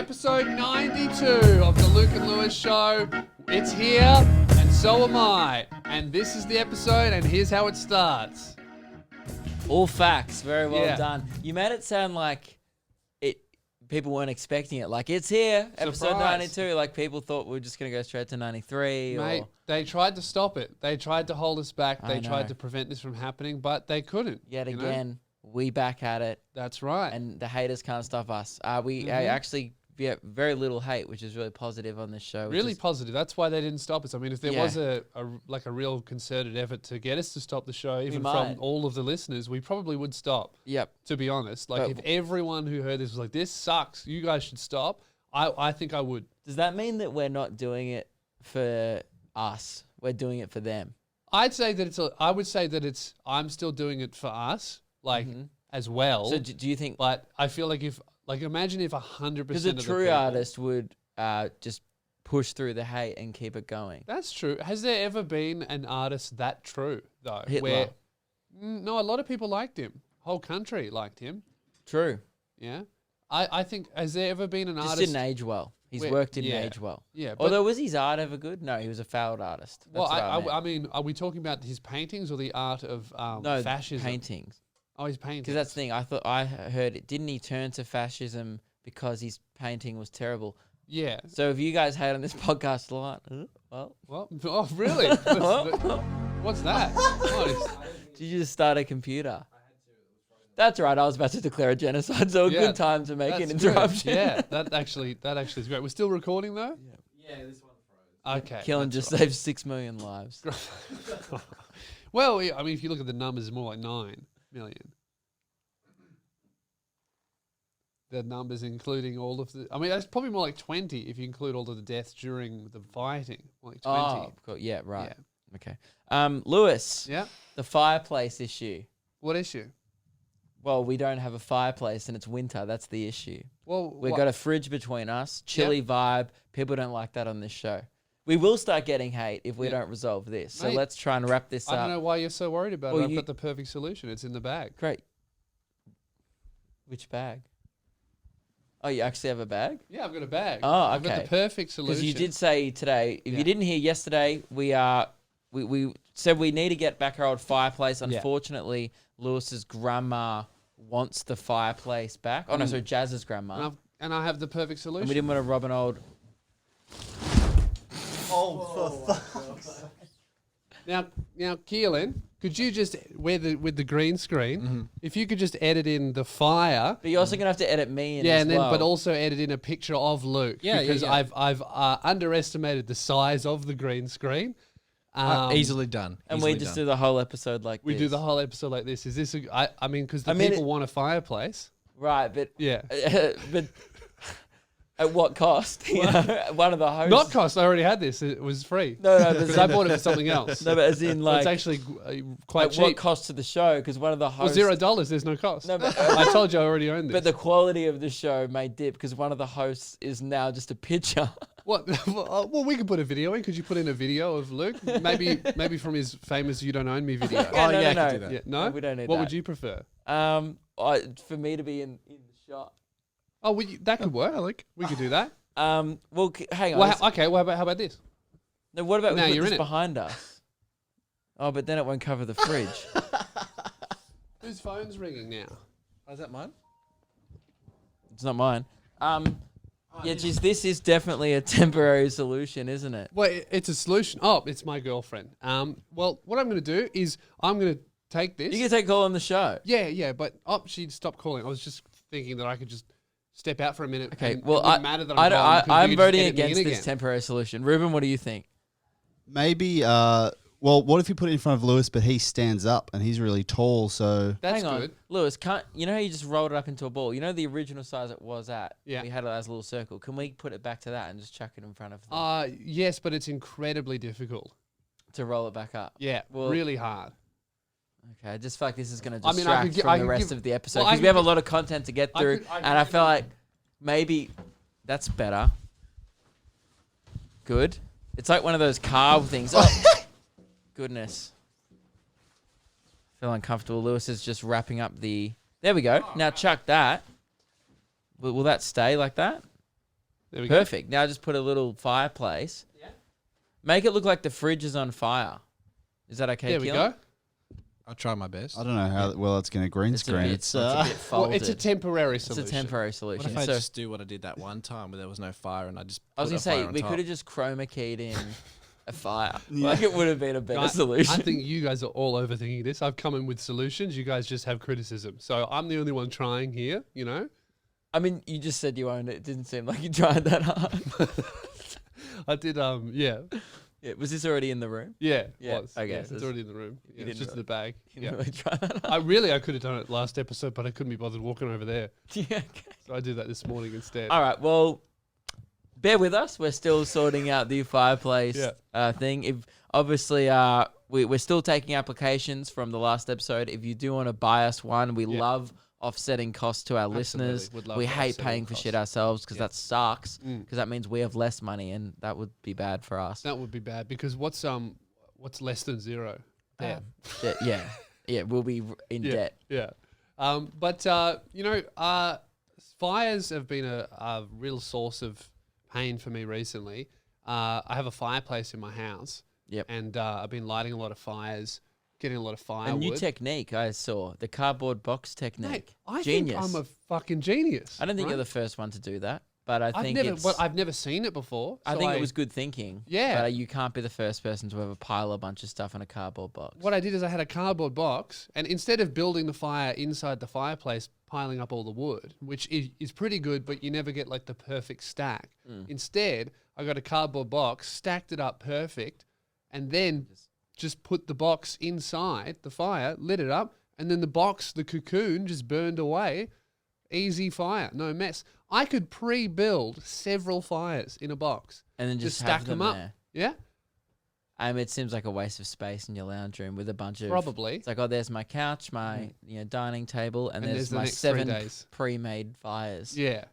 Episode 92 of the Luke and Lewis Show. It's here, and so am I. And this is the episode, and here's how it starts. All facts. Very well Yeah. done. You made it sound like people weren't expecting it. Like, it's here, episode Surprise. 92. Like, people thought we were just going to go straight to 93. Mate, or they tried to stop it. They tried to hold us back. I They tried know. to prevent this from happening, but they couldn't. yet you know? again, we back at it, That's right. and the haters can't stop us. We actually get very little hate, which is really positive on this show. which Really is- positive. That's why they didn't stop us. I mean, if there Yeah. was a real concerted effort to get us to stop the show, even might. from all of the listeners, we probably would stop. Yep. To be honest, like But- if everyone who heard this was like, "This sucks, you guys should stop," I think I would. Does that mean that we're not doing it for us? We're doing it for them. I'd say that it's. I would say that it's. I'm still doing it for us, like as well. So do you think... But I feel like imagine if 100% Because a of the true people- artist would just push through the hate and keep it going. That's true. Has there ever been an artist that true though? Hitler. Where no, a lot of people liked him. Whole country liked him. True. Yeah. I think, has there ever been an Just artist? didn't age well. His Where- work didn't yeah. age well. Yeah, but- Although, was his art ever good? No, he was a failed artist. That's Well, what I meant. I mean, are we talking about his paintings or the art of No, fascism? paintings. Oh, his paintings. Because that's the thing. I heard it. Didn't he turn to fascism because his painting was terrible? Yeah. So if you guys hate on this podcast a lot, well, Well, oh, really? What's that? What is- did you just start a computer? That's right. I was about to declare a genocide, so a Yeah, good time to make an that's good. interruption. Yeah, that actually is great. We're still recording though? Yeah, this one froze. Okay. Killing that's just saved 6 million lives. right. Well, I mean, if you look at the numbers, it's more like 9 million. The numbers including all of the... I mean, it's probably more like 20 if you include all of the deaths during the fighting. More like 20. Oh, cool. Yeah, right. Okay. Lewis, Yeah? the fireplace issue. What issue? Well, we don't have a fireplace and it's winter. That's the issue. Well, We've what- got a fridge between us, chilly vibe. People don't like that on this show. We will start getting hate if we Yeah. don't resolve this. So Mate, let's try and wrap this I don't up. know why you're so worried about Well, it. I've you- got the perfect solution. It's in the bag. Great. Which bag? Oh, you actually have a bag? Yeah, I've got a bag. Oh, I've got okay. the perfect solution. Because you did say today, if Yeah. you didn't hear yesterday, we said we need to get back our old fireplace. Yeah. Unfortunately, Lewis's grandma wants the fireplace back. Oh, no, so Jazz's grandma. And I have the perfect And solution. we didn't want to rob an old... Now, Keelan, could you just with the green screen, if you could just edit in the fire, But you're also going to have to edit me in yeah, as and then well. but also edit in a picture of Luke, Yeah, because yeah. I've underestimated the size of the green screen. Easily done. And Easily we just done. do the whole episode like We this. do the whole episode like this. Is this? I mean, because the I mean, people want a fireplace. Right, but... Yeah. but at what cost? You know, one of the hosts... Not cost. I already had this. It was free. No, but Because I bought it for something else. No, but as in, But like... it's actually quite at what cheap. cost to the show? Because one of the Well, hosts... $0. There's no cost. No, but... I told you I already owned this. But the quality of the show may dip because one of the hosts is now just a picture. What? Well, we could put a video in. Could you put in a video of Luke? Maybe from his famous "You Don't Own Me" video. Yeah, no, yeah, no, I could no. do that. Yeah, no? We don't need What that. would you prefer? For me to be in the shot. Oh, that could work. We could do that. Well, hang on. Well, okay. Well, how about this? No, what about Now we put you're this in it. behind us? Oh, but then it won't cover the fridge. Whose phone's ringing now? Oh, is that mine? It's not mine. Yeah, geez, this is definitely a temporary solution, isn't it? Well, it's a solution. Oh, it's my girlfriend. Well, what I'm going to do is I'm going to take this. You can take a call on the show. Yeah, but she stopped calling. I was just thinking that I could just step out for a minute. Okay, and well, it wouldn't matter that I'm gone, 'cause we I'm could just voting edit me in against this again. temporary solution. Ruben, what do you think? Maybe, well, what if you put it in front of Lewis, but he stands up and he's really tall, so... That's Hang on, good. Lewis. You know how you just rolled it up into a ball? You know the original size it was at. Yeah. We had it as a little circle. Can we put it back to that and just chuck it in front of them Yes, but it's incredibly difficult. to roll it back up? Yeah, Well- really hard. Okay, I just feel like this is going to I mean, distract I could gi- from I the could rest give- of the episode well, I because could we have a give- lot of content to get I through, could- I and could I give feel you- like maybe that's better. Good. It's like one of those carved things. Oh, goodness. Feel uncomfortable. Lewis is just wrapping up the... There we go. Now chuck that. Will that stay like that? There we go. Perfect. Now just put a little fireplace. Yeah. Make it look like the fridge is on fire. Is that okay, There we Keelan? go. I'll try my best. I don't know how well it's going to green screen. It's a bit Well, folded. it's a temporary It's solution. a temporary What solution. if I So just do what I did that one time where there was no fire and I just I was put going a to say, fire on we top? could have just chroma keyed in a fire. Like it would have been a better I solution. think you guys are all overthinking this. I've come in with solutions. You guys just have criticism. So I'm the only one trying here, you know? I mean, you just said you owned it. It didn't seem like you tried that hard. I did, yeah. Yeah, was this already in the room? Yeah, Yeah, it was. okay, Yeah, so it's already in the room. Yeah, it's didn't just in the bag. You Yeah. didn't really try that hard. I could have done it last episode, but I couldn't be bothered walking over there. Yeah, okay. So I did that this morning instead. All right, well, bear with us. We're still sorting out the fireplace thing. If obviously, we're still taking applications from the last episode. If you do want to buy us one, we love offsetting costs to our listeners. Would love We to hate offset paying all for costs. shit ourselves because Yeah. that sucks. Because that means we have less money, and that would be bad for us. That would be bad because what's less than zero? Debt. Yeah, we'll be in debt. Yeah. But you know, fires have been a real source of pain for me recently. I have a fireplace in my house. Yep. And I've been lighting a lot of fires, getting a lot of A firewood. new technique I saw, the cardboard box technique. Mate, I Genius. think I'm a fucking genius. I don't think right? you're the first one to do that, but I think I've never seen it before. I so think it was good thinking. Yeah. But you can't be the first person to ever pile a bunch of stuff in a cardboard box. What I did is I had a cardboard box, and instead of building the fire inside the fireplace, piling up all the wood, which is pretty good, but you never get like the perfect stack. Instead, I got a cardboard box, stacked it up perfect, and then just put the box inside the fire, lit it up, and then the cocoon just burned away. Easy fire, no mess. I could pre-build several fires in a box And then just stack have them them up. there. Yeah, It seems like a waste of space in your lounge room with a bunch of probably. It's like, oh, there's my couch, my dining table, and there's the my next 3 7 days. pre-made fires. Yeah.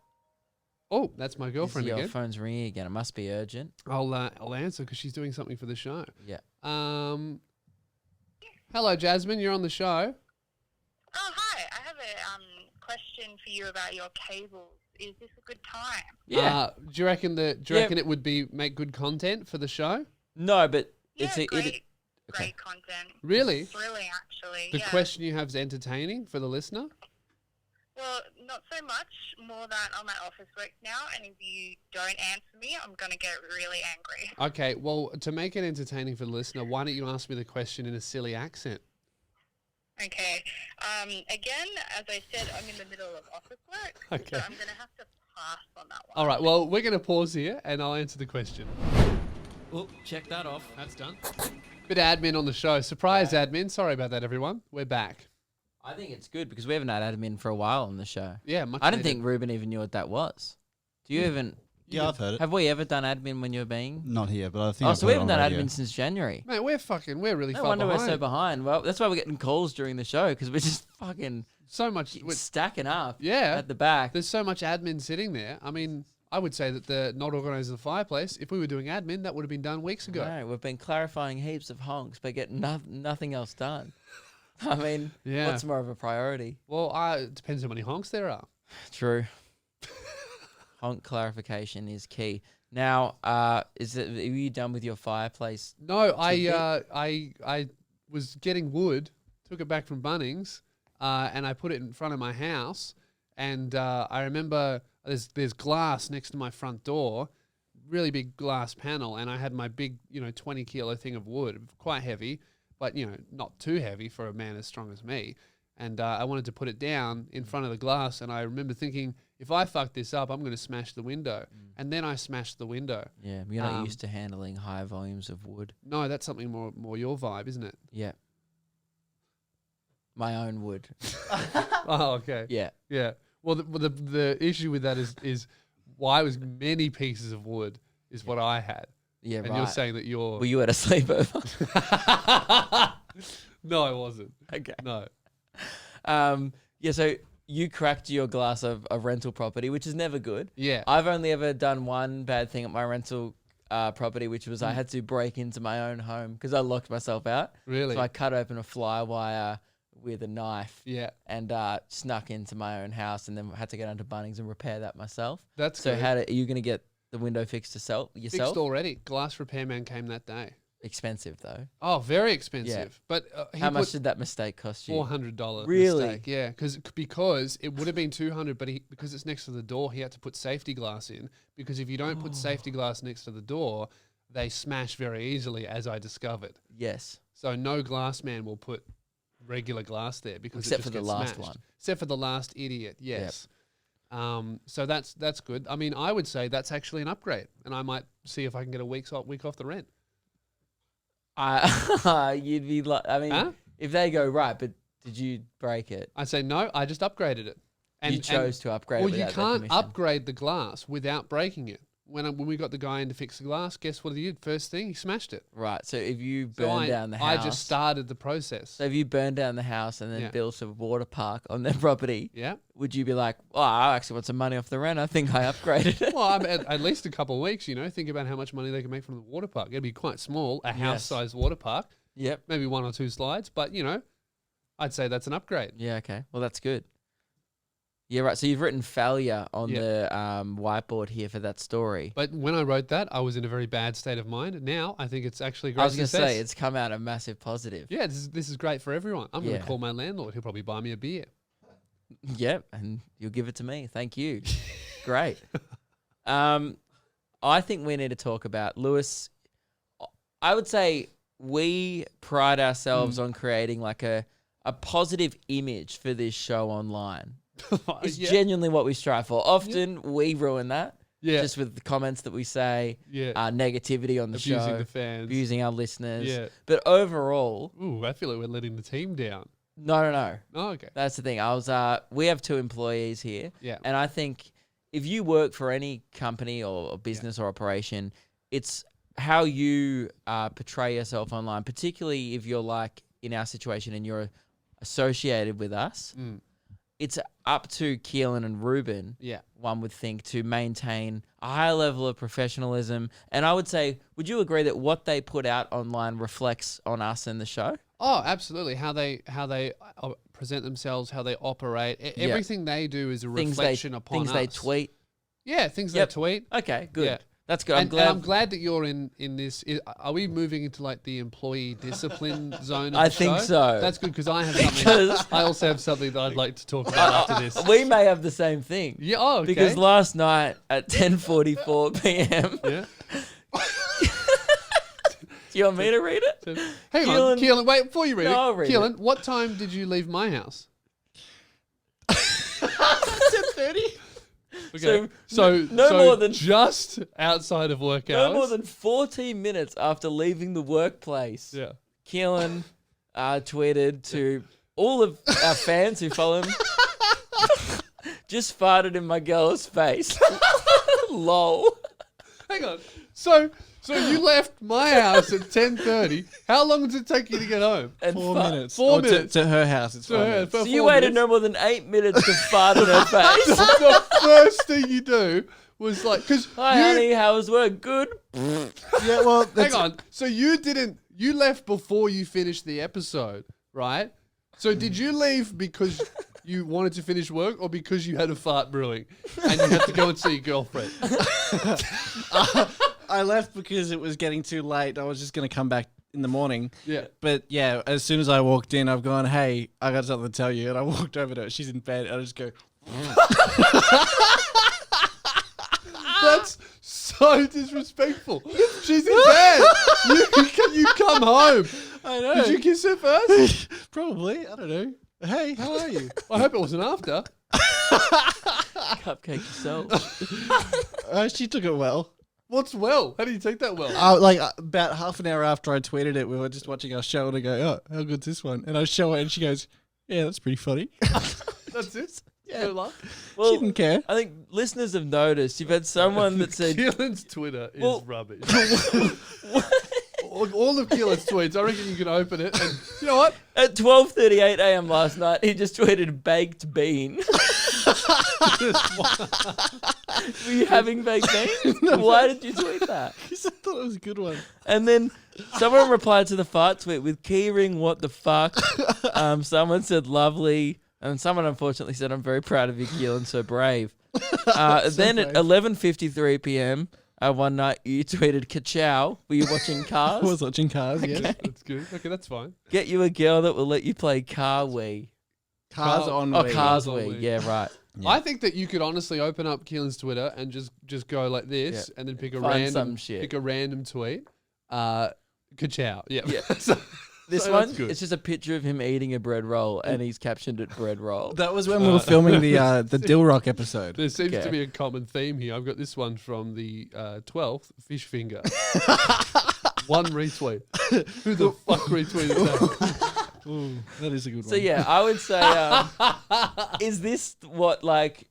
Oh, that's my This is girlfriend your again. phone's ringing again. It must be urgent. I'll answer because she's doing something for the show. Yeah. Hello, Jasmine. You're on the show. Oh, hi. I have a question for you about your cables. Is this a good time? Yeah. Do you reckon it would make good content for the show? No, but Yeah, it's great, okay. great content. Really? Thrilling, actually. The yeah. question you have is entertaining for the listener. Well, not so much. More that I'm at office work now, and if you don't answer me, I'm going to get really angry. Okay. Well, to make it entertaining for the listener, why don't you ask me the question in a silly accent? Okay. Again, as I said, I'm in the middle of office work, Okay. so I'm going to have to pass on that one. All right. Well, we're going to pause here, and I'll answer the question. Oh, check that off. That's done. Bit of admin on the show. Surprise admin. Sorry about that, everyone. We're back. I think it's good because we haven't had admin for a while on the show. Yeah, much I didn't needed. think Ruben even knew what that was. Do you even? Yeah, I've heard it. Have we ever done admin when you're being? Not here, but I think. Oh, I've so we heard it haven't on done radio. admin since January. Mate, we're really No far wonder behind. we're so behind. Well, that's why we're getting calls during the show because we're just fucking So much. stacking up. Yeah. At the back. There's so much admin sitting there. I mean, I would say that the not organised the fireplace, if we were doing admin, that would have been done weeks ago. No, we've been clarifying heaps of honks, but getting nothing else done. I mean, Yeah. what's more of a priority? Well, it depends how many honks there are. True. Honk clarification is key. Now, are you done with your fireplace? No, Tidbit? I was getting wood, took it back from Bunnings, and I put it in front of my house. And I remember there's glass next to my front door, really big glass panel, and I had my big 20 kilo thing of wood, quite heavy, but not too heavy for a man as strong as me. And I wanted to put it down in front of the glass, and I remember thinking, if I fuck this up, I'm going to smash the window. And then I smashed the window. Yeah, you're not used to handling high volumes of wood. No, that's something more your vibe, isn't it? Yeah. My own wood. Oh, okay. Yeah. Yeah. Well, the issue with that is why it was many pieces of wood is what I had. Yeah, And right. you're saying that you're... Were you at a sleepover? No, I wasn't. Okay. No. Yeah, so you cracked your glass of a rental property, which is never good. Yeah. I've only ever done one bad thing at my rental property, which was I had to break into my own home because I locked myself out. Really? So I cut open a fly wire with a knife Yeah. and snuck into my own house and then had to go down to Bunnings and repair that myself. That's So good. are you going to get the window fixed yourself? Fixed already. Glass repairman came that day. Expensive though. Oh, very expensive. But How much did that mistake cost you? $400. Really? Mistake. Yeah, because it would have been $200, but because it's next to the door, he had to put safety glass in. Because if you don't put safety glass next to the door, they smash very easily, as I discovered. Yes. So no glass man will put regular glass there because Except it just for the gets last smashed. one. Except for the last idiot. Yes. So that's good. I mean, I would say that's actually an upgrade, and I might see if I can get a week off the rent. You'd be like, I mean, if they go, right, but did you break it? I say no. I just upgraded it. And you chose to upgrade. Well, it you without can't their permission. upgrade the glass without breaking it. When we got the guy in to fix the glass, guess what he did? First thing, he smashed it. Right. So if you So burn down the house, I just started the process. So if you burn down the house and then built a water park on their property, would you be like, oh, I actually want some money off the rent? I think I upgraded it. Well, I'm at least a couple of weeks. Think about how much money they can make from the water park. It'd be quite small, a house-sized water park. Yep. Maybe 1 or 2 slides, but I'd say that's an upgrade. Yeah. Okay. Well, that's good. Yeah, right. So you've written failure on the whiteboard here for that story. But when I wrote that, I was in a very bad state of mind. Now I think it's actually a great I was going to success. say, it's come out a massive positive. Yeah, this is great for everyone. I'm going to call my landlord. He'll probably buy me a beer. Yep, and you'll give it to me. Thank you. Great. I think we need to talk about, Lewis, I would say we pride ourselves on creating like a positive image for this show online. It's genuinely what we strive for. Often we ruin that. Yeah. Just with the comments that we say. Yeah. Negativity on the show. Abusing the fans. Abusing our listeners. Yeah. But overall. Ooh, I feel like we're letting the team down. No. Oh, okay. That's the thing. We have 2 employees here. Yeah. And I think if you work for any company or business or operation, it's how you portray yourself online, particularly if you're like in our situation and you're associated with us. It's up to Keelan and Ruben, one would think, to maintain a high level of professionalism. And I would say, would you agree that what they put out online reflects on us and the show? Oh, absolutely. How they present themselves, how they operate. Everything they do is a reflection upon us. Things they tweet. Yeah, things they tweet. Okay, good. Yeah. That's good. I'm glad that you're in this. Are we moving into like the employee discipline zone of the I think show? so. That's good because I have something. I also have something that I'd like to talk about after this. We may have the same thing. Yeah. Oh, okay. Because last night at 10:44 p.m. Yeah. Do you want me to read it? Hang on, Keelan. Wait, before you read it, I'll read Keelan, what time did you leave my house? 10:30. Okay. So more than just outside of work hours. No more than 14 minutes after leaving the workplace. Yeah. Keelan tweeted to all of our fans who follow him. Just farted in my girl's face. Lol. Hang on. So you left my house at 10:30. How long did it take you to get home? And 4 minutes. 4 minutes. To her house, it's 4 minutes. So you waited no more than 8 minutes to fart in her face. The first thing you do was like, because hi, honey, how was work? Good. Yeah, well, hang on. So you left before you finished the episode, right? So did you leave because you wanted to finish work or because you had a fart brewing and you had to go and see your girlfriend? I left because it was getting too late. I was just going to come back in the morning. Yeah. But yeah, as soon as I walked in, I've gone, hey, I got something to tell you. And I walked over to her. She's in bed. And I just go, That's so disrespectful. She's in bed. You come home. I know. Did you kiss her first? Probably. I don't know. Hey, how are you? I hope it wasn't after. Cupcake yourself. She took it well. What's well? How do you take that well? About half an hour after I tweeted it, we were just watching our show and I go, oh, how good's this one? And I show her and she goes, yeah, that's pretty funny. That's it? Yeah. No luck? Well, she didn't care. I think listeners have noticed you've had someone that said Keelan's Twitter is rubbish. All of Keelan's tweets, I reckon you can open it and you know what? at 12:38 a.m. last night, he just tweeted baked bean. Were you having baked bean? Why did you tweet that? Because I thought it was a good one. And then someone replied to the fart tweet with keyring what the fuck. Someone said lovely. And someone unfortunately said, I'm very proud of you, Keelan, so brave. Then at 11:53 p.m., one night you tweeted "Ka-chow." Were you watching Cars? I was watching Cars, yeah. That's good. Okay, that's fine. Get you a girl that will let you play Car Wii. Cars Car- on Oh, Wii. Cars on Wii. Wii. Yeah, right. Yeah. I think that you could honestly open up Keelan's Twitter and just go like this, and then pick a Find random some shit. pick a random tweet. Ka-chow. Yeah. Yeah. So This that's one, good. it's just a picture of him eating a bread roll, and he's captioned it "bread roll." That was when we were filming the Dill Rock episode. There seems Okay. to be a common theme here. I've got this one from the 12th, fish finger. One retweet. Who the fuck retweeted that? Ooh, that is a good one. So yeah, I would say, is this what like?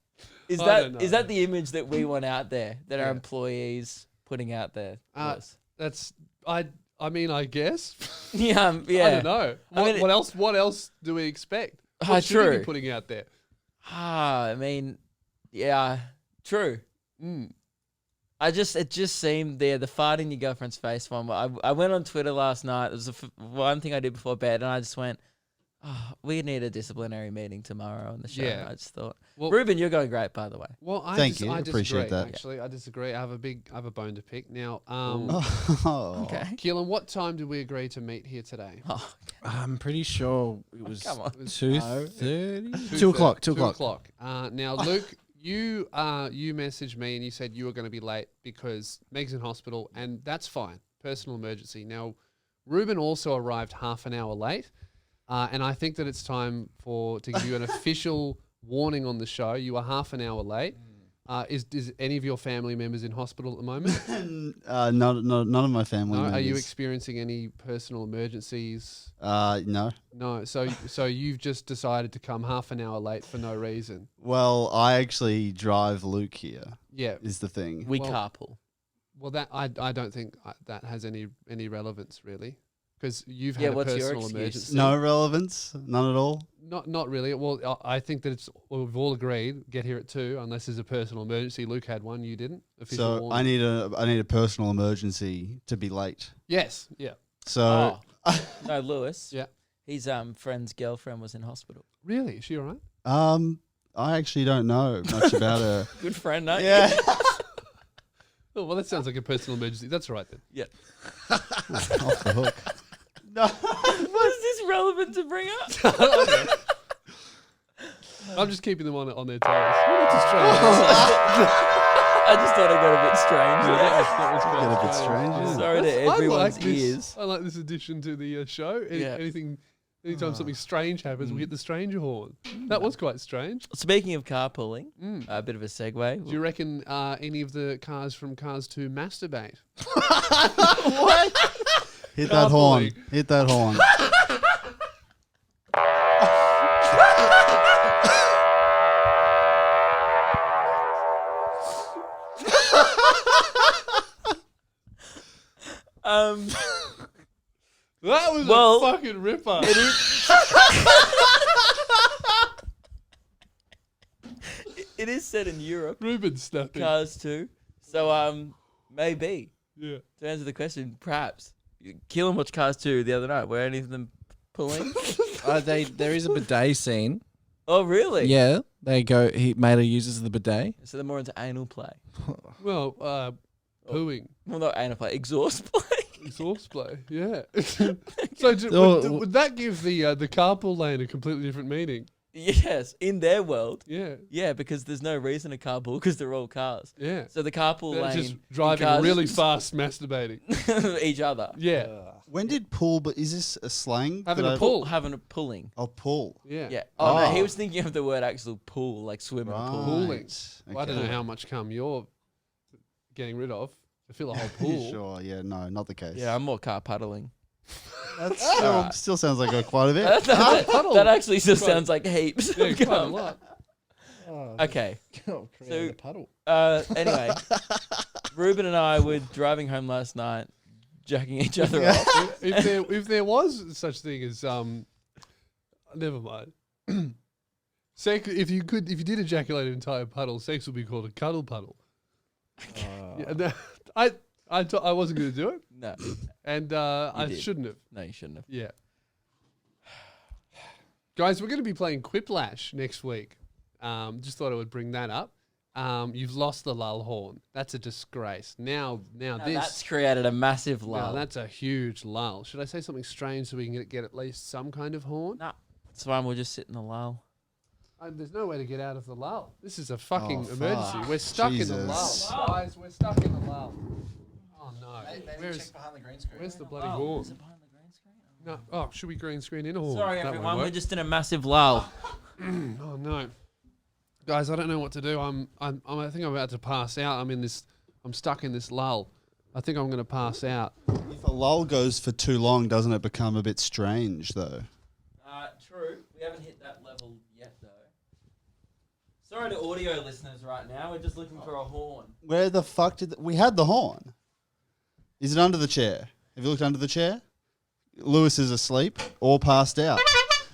Is I that don't is know. that the image that we want out there, that our Yeah. employees putting out there? Lewis? That's I mean, I guess. Yeah, I don't know. I mean, What else do we expect? Ah, What should we true. be putting out there? I mean, yeah, true. Mm. It just seemed there, the fart in your girlfriend's face one. I went on Twitter last night. It was the one thing I did before bed, and I just went, oh, we need a disciplinary meeting tomorrow on the show. Yeah. I just thought, Well, Ruben, you're going great, by the way. well, Thank you. I Appreciate disagree, that. Actually, I disagree. I have a bone to pick now. Oh. Okay. Keelan, what time did we agree to meet here today? Oh, I'm pretty sure it was come on. 2:30. 2 o'clock. 2 o'clock. Now, Luke, you messaged me and you said you were going to be late because Meg's in hospital, and that's fine. Personal emergency. Now, Ruben also arrived half an hour late, and I think that it's time to give you an official warning on the show. You are half an hour late. Is any of your family members in hospital at the moment? None of my family No. members. Are you experiencing any personal emergencies? No. No. So you've just decided to come half an hour late for no reason. Well, I actually drive Luke here, Yeah. is the thing. We Well- carpool. Well, that I don't think that has any relevance really, because you've Yeah, had a what's your personal excuse? emergency. No relevance? None at all? Not really. Well, I think that we've all agreed get here at 2 unless there's a personal emergency. Luke had one, you didn't. Official So warning. I need a personal emergency to be late. Yes. Yeah. So No, Lewis. Yeah. His friend's girlfriend was in hospital. Really? Is she all right? I actually don't know much about her. Good friend, no? Yeah. Oh well, that sounds like a personal emergency. That's all right then. Yeah. Off the hook. What is this relevant to bring up? I'm just keeping them on their toes. Oh, that's a strange. I just thought it got a bit strange. That was quite Get a bit strange. strange, isn't it? Sorry to I everyone's like this. ears. I like this addition to the show. Yeah. Anytime something strange happens, we hit the stranger horn. That was quite strange. Speaking of carpooling, Mm. a bit of a segue. Do you reckon any of the cars from Cars 2 masturbate? Hit that horn. Carpooling. Hit that horn. That was Well, a fucking ripper. it is. It is set in Europe. Ruben snapping. Cars 2. So maybe Yeah. to answer the question, perhaps. Keelan watched Cars 2 the other night. Were any of them pulling? There is a bidet scene. Oh, really? Yeah, they go. Mater uses the bidet. So they're more into anal play. Well, pooing. Well, not anal play, exhaust play. Exhaust play. Yeah. So would that give the carpool lane a completely different meaning? Yes, in their world. Yeah. Yeah, because there's no reason to carpool because they're all cars. Yeah. So the carpool They're lane. just driving cars- really fast, masturbating. each other. Yeah. When did pull? But is this a slang? Having that a I- pull. Having a pulling. Oh, pull. Yeah. Yeah. Oh, no, he Oh. was thinking of the word actual pool, like swim in a pool. Pooling. Right. Well, I don't know how much cum you're getting rid of. I feel a whole pool. Sure. Yeah. No, not the case. Yeah, I'm more car puddling. That's still sounds like quite a bit. that actually still Quite- sounds like heaps. Yeah, of quite a cum. lot. Okay. Create a puddle. Anyway, Ruben and I were driving home last night, jacking each other off. If there was such thing as never mind. Sex, if you did ejaculate an entire puddle, sex would be called a cuddle puddle. Yeah, no, I wasn't going to do it, No, and I did. shouldn't have. no, you shouldn't have. Yeah. Guys, we're going to be playing Quiplash next week. Just thought I would bring that up. You've lost the lull horn. That's a disgrace. Now That's this. created a massive No, lull. that's a huge lull. Should I say something strange so we can get at least some kind of horn? Nah, it's fine. We'll just sit in the lull. There's no way to get out of the lull. This is a fucking Oh, emergency. fuck. We're stuck in the Jesus. lull. Guys, we're stuck in the lull. Oh, no. Where's behind the green screen. the bloody horn? No. Oh, should we green screen in a horn? Sorry, That won't everyone. We're work. just in a massive lull. Oh, no. Guys, I don't know what to do. I think I'm about to pass out. I'm stuck in this lull. I think I'm going to pass out. If a lull goes for too long, doesn't it become a bit strange, though? True. We haven't hit that level yet, though. Sorry to audio listeners right now. We're just looking for a horn. Where the fuck did... we had the horn. Is it under the chair? Have you looked under the chair? Lewis is asleep or passed out.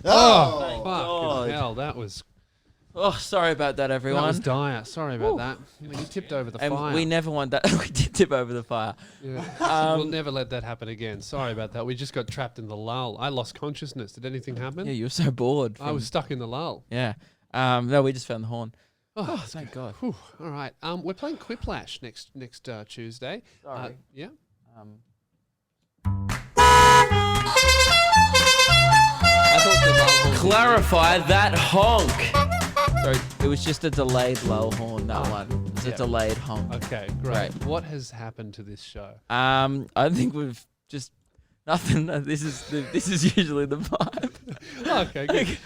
Oh, Thank fucking God. hell. That was Sorry about that, everyone. That was dire. Sorry about that. You tipped over the And fire. we never want that. We did tip over the fire. Yeah. We'll never let that happen again. Sorry about that. We just got trapped in the lull. I lost consciousness. Did anything happen? Yeah, you were so bored. I was stuck in the lull. Yeah. No, we just found the horn. Oh, Thank God. Whew. All right. We're playing Quiplash next Tuesday. Sorry. Yeah. I thought the lull horn- Clarify that honk. Sorry, it was just a delayed lull horn. That one. It was Yeah. a delayed honk. Okay, great. What has happened to this show? I think we've just nothing. This is usually the vibe. Okay, good.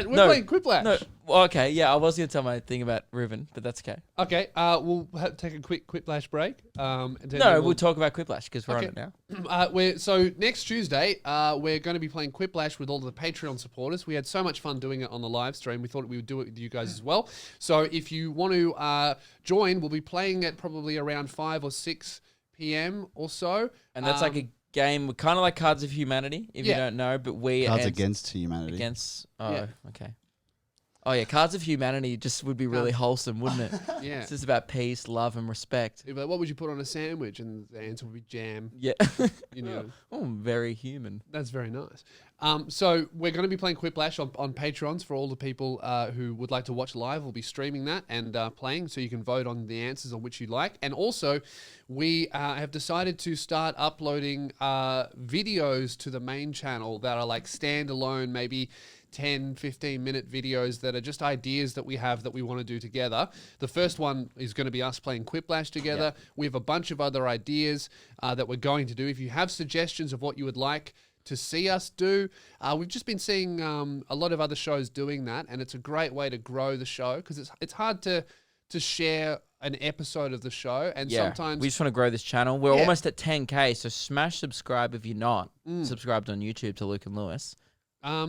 We're No, playing Quiplash. No, well, okay, yeah, I was gonna tell my thing about Ruben, but that's okay. Okay, we'll take a quick Quiplash break. And then No, we'll talk about Quiplash because we're Okay. on it now. So next Tuesday, we're going to be playing Quiplash with all the Patreon supporters. We had so much fun doing it on the live stream. We thought we would do it with you guys as well. So if you want to join, we'll be playing at probably around 5 or 6 p.m. or so. And that's like a game, kind of like Cards of Humanity, if you Yeah. don't know. But we Cards ans- against humanity. against. Oh, Yeah. okay. Oh yeah, Cards of Humanity just would be really wholesome, wouldn't it? Yeah. It's just about peace, love, and respect. You'd be like, what would you put on a sandwich? And the answer would be jam. Yeah. You know, Oh, very human. that's very nice. So we're going to be playing Quiplash on Patrons for all the people who would like to watch live. We'll be streaming that and playing, so you can vote on the answers on which you like. And also, we have decided to start uploading videos to the main channel that are like standalone, maybe 10, 15-minute videos that are just ideas that we have that we want to do together. The first one is going to be us playing Quiplash together. We have a bunch of other ideas that we're going to do. If you have suggestions of what you would like to see us do, we've just been seeing a lot of other shows doing that, and it's a great way to grow the show because it's hard to share an episode of the show, and Yeah. sometimes We just want to grow this channel. We're Yeah. almost at 10K, so smash subscribe if you're not subscribed on YouTube to Luke and Lewis.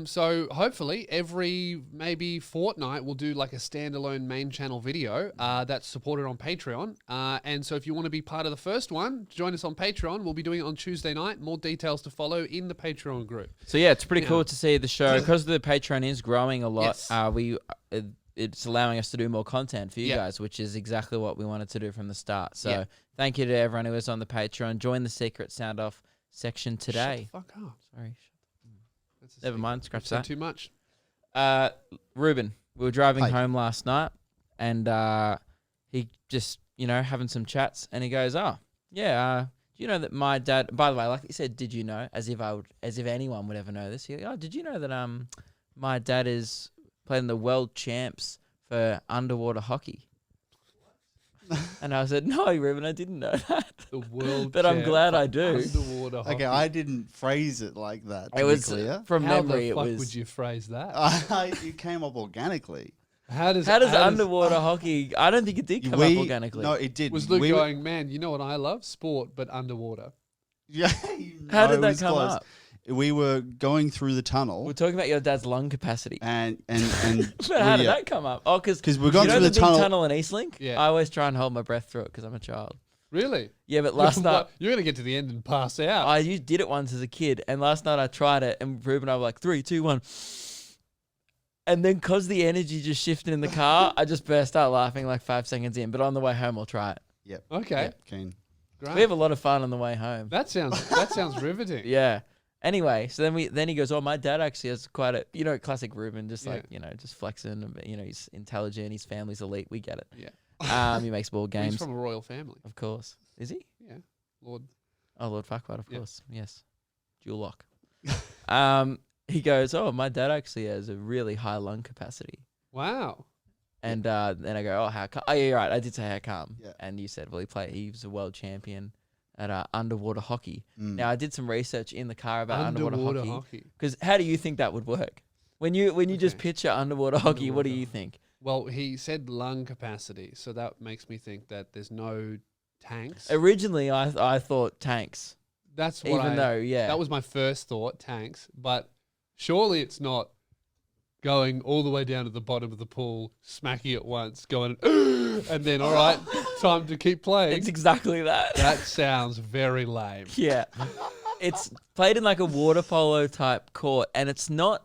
So hopefully every maybe fortnight we'll do like a standalone main channel video that's supported on Patreon. And so if you want to be part of the first one, join us on Patreon. We'll be doing it on Tuesday night. More details to follow in the Patreon group. So yeah, it's pretty Yeah. cool to see the show because the Patreon is growing a lot. Yes. It's allowing us to do more content for you Yeah. guys, which is exactly what we wanted to do from the start. So Yeah. thank you to everyone who is on the Patreon. Join the secret sound off section today. Shut the fuck up. Sorry, That's a never secret. mind. Scratch Said that. too much. Ruben, we were driving Hi. home last night, and he just having some chats, and he goes, "Oh, yeah, do you know that my dad?" By the way, like he said, "Did you know?" As if anyone would ever know this. He goes, "Oh, did you know that my dad is playing the world champs for underwater hockey?" And I said, "No, Ruben, I didn't know that." The world But I'm champ glad I for do. Underwater hockey. Okay, I didn't phrase it like that. To It was be clear. from How memory. the It fuck was. would you phrase that? It came up organically. How does Underwater hockey? I don't think it did come up organically. No, it did. was Luke We were- going, man, you know what I love? Sport, but underwater. Yeah. How no, did it that was come close. up? We were going through the tunnel, We're talking about your dad's lung capacity. and But how did that come up? Oh, because 'Cause we're you going know through the the big tunnel- tunnel in Eastlink? Yeah. I always try and hold my breath through it because I'm a child. Really? Yeah, but last night You're going to get to the end and pass out. you did it once as a kid, and last night I tried it, and Ruben and I were like 3, 2, 1, and then because the energy just shifted in the car, I just burst out laughing like 5 seconds in. But on the way home, I'll try it. Yep. Okay. Keen. Great. We have a lot of fun on the way home. That sounds riveting. Yeah. Anyway, so then he goes, "Oh, my dad actually has quite a classic Ruben, just like just flexing. He's intelligent. His family's elite. We get it." Yeah. He makes board He's games, from a royal family. of course. Is he? Yeah, Lord. Oh, Lord Farquaad, of Yeah. course. Yes. Dual lock. He goes, oh, my dad actually has a really high lung capacity. Wow. And then I go, oh, how come? Oh, yeah, you're right. I did say how come. Yeah. And you said, well, he was a world champion at underwater hockey. Mm. Now, I did some research in the car about underwater hockey. Because how do you think that would work? When you just Okay. picture underwater hockey, what do Underwater you think? Well, he said lung capacity, so that makes me think that there's no tanks. Originally, I thought tanks. That's what Even though, yeah. that was my first thought, tanks. But surely it's not going all the way down to the bottom of the pool, smacking it once, going, and then, all right, time to keep playing. It's exactly that. That sounds very lame. Yeah. It's played in like a water polo type court, and it's not.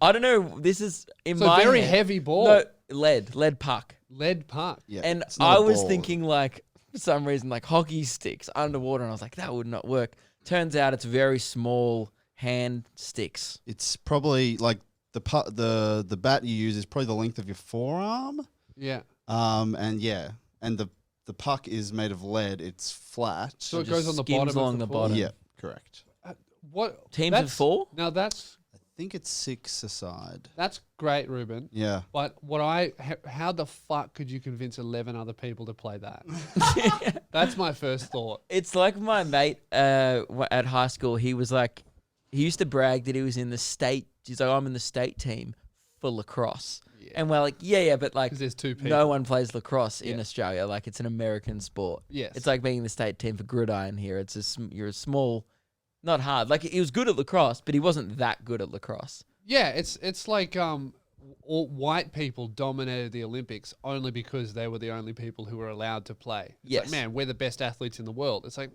I don't know. This is in It's a my very head- heavy ball. No, lead puck. Lead puck. Yeah, And it's not I a was ball. thinking like for some reason like hockey sticks underwater, and I was like that would not work. Turns out it's very small hand sticks. It's probably like the bat you use is probably the length of your forearm. Yeah. And the puck is made of lead. It's flat. So it just goes on the skims bottom along of the the pool. bottom. Yeah, correct. What Teams of that's- 4? Now that's I think it's 6 aside. great, Ruben. Yeah. But how the fuck could you convince 11 other people to play that? That's my first thought. It's like my mate at high school. He was like, he used to brag that he was in the state. He's like, I'm in the state team for lacrosse. Yeah. And we're like, yeah, but like Because there's two people. no one plays lacrosse in Yeah. Australia. Like it's an American sport. Yes. It's like being in the state team for gridiron here. It's you're a small, not hard. Like he was good at lacrosse, but he wasn't that good at lacrosse. Yeah, it's like all white people dominated the Olympics only because they were the only people who were allowed to play. It's Yes. like, man, we're the best athletes in the world. It's like,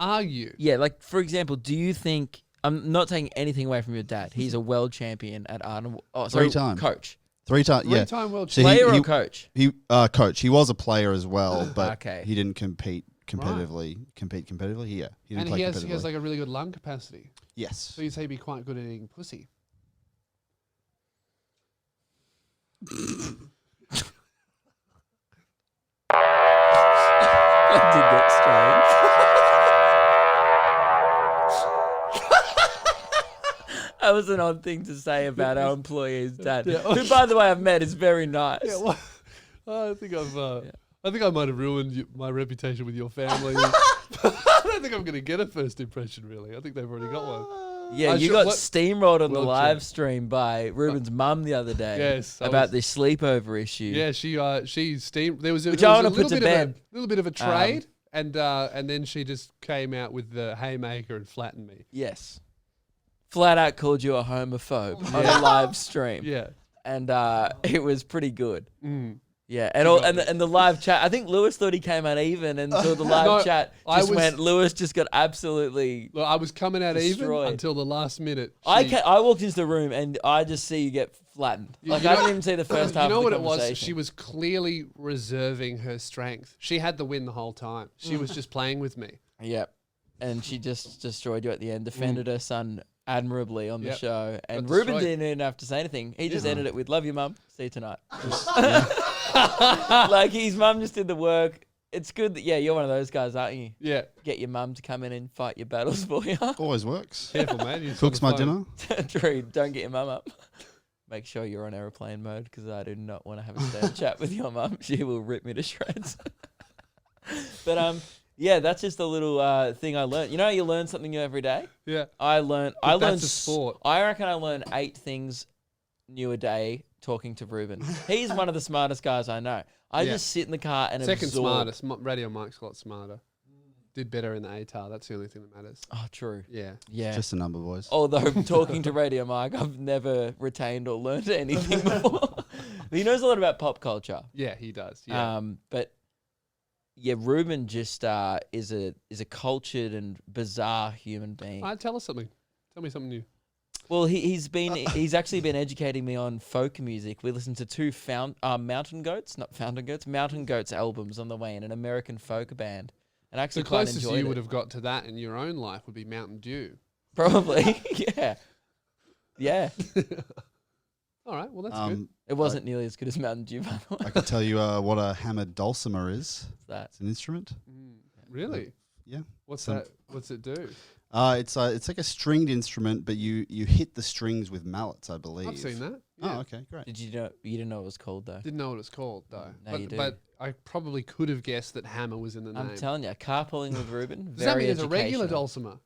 are you? Yeah, like for example, do you think I'm not taking anything away from your dad? He's a world champion at Arnold. Oh, sorry, 3 times. coach, 3 times. Yeah. Three-time world So champion. player he- or coach? He coach. He was a player as well, but Okay. he didn't compete competitively. Compete competitively. Yeah, he didn't And play he competitively. has like a really good lung capacity. yes. So you'd say he'd be quite good at eating pussy. I did that strange. That was an odd thing to say about our employee's dad, who, by the way, I've met is very nice. Yeah, well, I think I think I might have ruined my reputation with your family. I don't think I'm going to get a first impression, really. I think they've already got one. Yeah, I you should- got what- steamrolled on the Well, live true. stream by Ruben's mum the other day. Yes, I about was- this sleepover issue. Yeah, she steamed. There was a, Which there I was a wanna put little to bit of bed. a little bit of a trade, and then she just came out with the haymaker and flattened me. Yes. Flat out called you a homophobe on a live stream. Yeah. And it was pretty good. Mm. Yeah, and the live chat. I think Lewis thought he came out even until the live No, chat I just was- went. Lewis just got absolutely. Look, I was coming out Destroyed. even until the last minute. I walked into the room and I just see you get flattened. You- Like you I know- didn't even see the first half. You know of what the it was? conversation. She was clearly reserving her strength. She had the win the whole time. She was just playing with me. Yep. And she just destroyed you at the end. Defended her son admirably on the Yep. show. And Got Ruben destroyed. didn't even have to say anything. He just Yeah. ended it with "Love you, mum. See you tonight." Like his mum just did the work. It's good that you're one of those guys, aren't you? Yeah. Get your mum to come in and fight your battles for you. Always works. Careful, man. You're Cooks on my the phone. dinner. True. Don't get your mum up. Make sure you're on aeroplane mode because I do not want to have a stand chat with your mum. She will rip me to shreds. But yeah, that's just a little thing I learned. You know, how you learn something new every day. Yeah. I learned. that's a sport. I reckon I learn 8 things new a day talking to Ruben. He's one of the smartest guys I know. I Yeah. just sit in the car and Second absorb. smartest. Radio Mike's a lot smarter. Did better in the ATAR. That's the only thing that matters. Oh, true. Yeah. Yeah. Just a number, boys. Although talking to Radio Mike, I've never retained or learned anything before. But he knows a lot about pop culture. Yeah, he does. Yeah. But yeah, Ruben just is a cultured and bizarre human being. Tell us something. Tell me something new. Well, he's actually been educating me on folk music. We listened to 2 Mountain Goats albums on the way in, an American folk band, and I actually The quite closest enjoyed you it. would have got to that in your own life would be Mountain Dew. Probably, yeah. All right. Well, that's good. It wasn't nearly as good as Mountain Dew, by the way. I can tell you what a hammered dulcimer is. What's that? It's an instrument. Really? Yeah. What's that? What's it do? It's like a stringed instrument, but you hit the strings with mallets, I believe. I've seen that. Oh, Yeah. okay, great. Did you know? You didn't know it was called though. Didn't know what it's called though. Now you do. But I probably could have guessed that hammer was in the name. I'm telling you, carpooling with Ruben. Does that mean very there's a regular educational. dulcimer?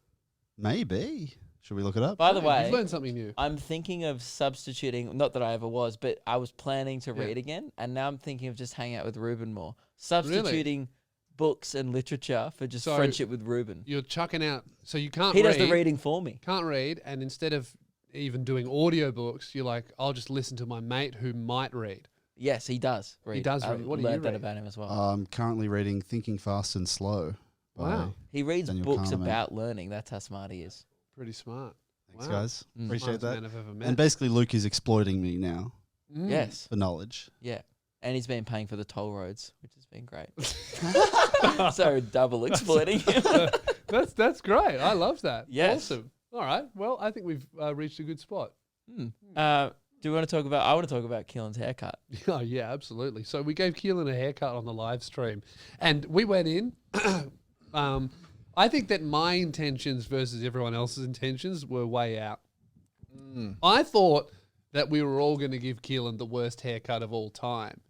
Maybe. Should we look it up? By the way, You've learned something new. I'm thinking of substituting. Not that I ever was, but I was planning to Yeah. read again, and now I'm thinking of just hanging out with Ruben more. Substituting books and literature for just So friendship with Ruben. You're chucking out, so you can't He read. does the reading for me. Can't read, and instead of even doing audiobooks, you're like, I'll just listen to my mate who might read. Yes, he does read. does I read. What do you learned that read? about him as well. I'm currently reading Thinking Fast and Slow. by Wow. He reads Daniel books Kahneman. about learning. That's how smart he is. Pretty smart. Thanks, Wow. guys. Mm. Appreciate Smartest that. man I've ever met. And basically, Luke is exploiting me now Mm. Yes. for knowledge. Yeah. And he's been paying for the toll roads, which has been great. So double exploiting him. That's great. I love that. Yes. Awesome. All right. Well, I think we've reached a good spot. Do we want to talk about? I want to talk about Keelan's haircut. Oh, yeah, absolutely. So we gave Keelan a haircut on the live stream, and we went in. I think that my intentions versus everyone else's intentions were way out. I thought that we were all going to give Keelan the worst haircut of all time.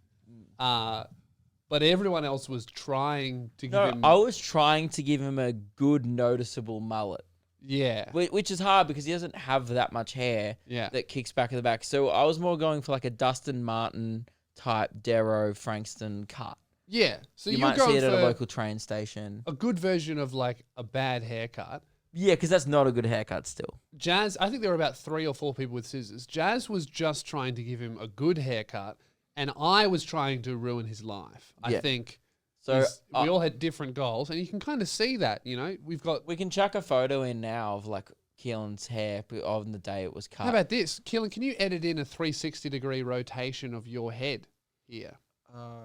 But everyone else was trying to give No, him... I was trying to give him a good, noticeable mullet, Yeah. which is hard because he doesn't have that much hair Yeah. that kicks back at the back. So I was more going for like a Dustin Martin type Darrow Frankston cut. Yeah. So you you're might going see it at a for local train station. a good version of like a bad haircut. Yeah, because that's not a good haircut still. Jazz, I think there were about 3 or 4 people with scissors. Jazz was just trying to give him a good haircut, and I was trying to ruin his life. I Yeah. think So we all had different goals, and you can kind of see that. You know, we've got. we can chuck a photo in now of like Keelan's hair on the day it was cut. How about this, Keelan? Can you edit in a 360-degree rotation of your head here?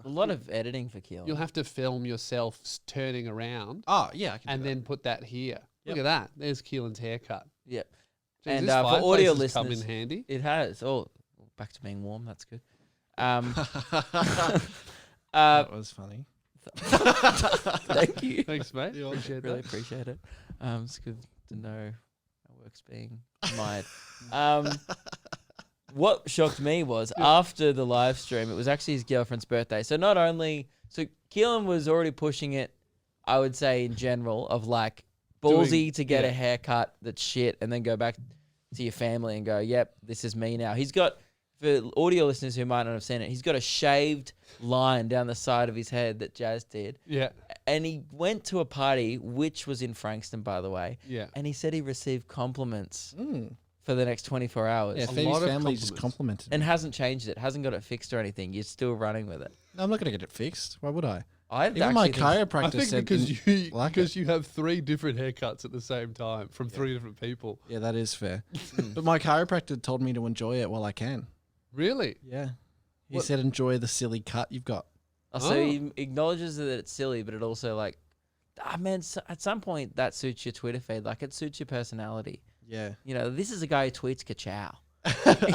a lot of editing for Keelan. You'll have to film yourself turning around, Oh, yeah. I can and do that. then put that here. Yep. Look at that. There's Keelan's haircut. Yep. Jeez, And this for fireplace audio has come in listeners, handy. it has. Oh, back to being warm. That's good. That was funny. Thank you. Thanks, mate. Appreciate Really that. appreciate it. It's good to know how work's being admired. What shocked me was after the live stream, it was actually his girlfriend's birthday. So not only, so Keelan was already pushing it, I would say in general, of like ballsy to get a haircut that's shit and then go back to your family and go, yep, this is me now. He's got, for audio listeners who might not have seen it, he's got a shaved line down the side of his head that Jazz did. Yeah. And he went to a party, which was in Frankston, by the way. Yeah. And he said he received compliments Mm. for the next 24 hours. Yeah, lot Phoebe's of family just compliments. complimented And me. hasn't changed it. Hasn't got it fixed or anything. You're still running with it. No, I'm not going to get it fixed. Why would I? I Even my actually think- chiropractor I think said because didn't like it. you have 3 different haircuts at the same time from 3 different people. Yeah, that is fair. But my chiropractor told me to enjoy it while I can. Really? Yeah. He What- said enjoy the silly cut you've got. So he acknowledges that it's silly, but it also like, man, at some point that suits your Twitter feed. Like it suits your personality. Yeah. You know, this is a guy who tweets ka-chow.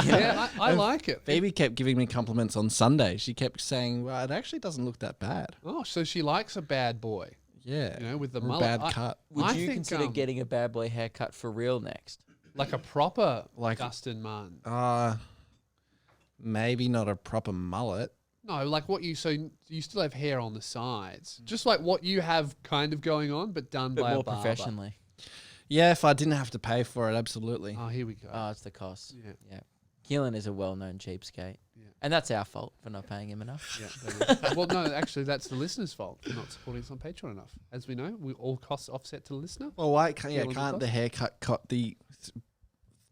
Yeah, I like it. Phoebe kept giving me compliments on Sunday. She kept saying, well, it actually doesn't look that bad. Oh, so she likes a bad boy, Yeah. you know, with the Or a mullet. bad cut. Would I you think, consider getting a bad boy haircut for real next? like a proper Like- Dustin Martin? Maybe not a proper mullet. No, like what so you still have hair on the sides, just like what you have kind of going on, but done But by more a barber. professionally. Yeah, if I didn't have to pay for it, absolutely. Oh, here we go. Oh, it's the cost. yeah, Yeah. Keelan is a well-known cheapskate. Yeah. And that's our fault for not paying him enough. yeah. that is. Well, no, actually, that's the listener's fault for not supporting us on Patreon enough. As we know, we all costs offset to the listener. Well, why can't, Feelings can't of the haircut the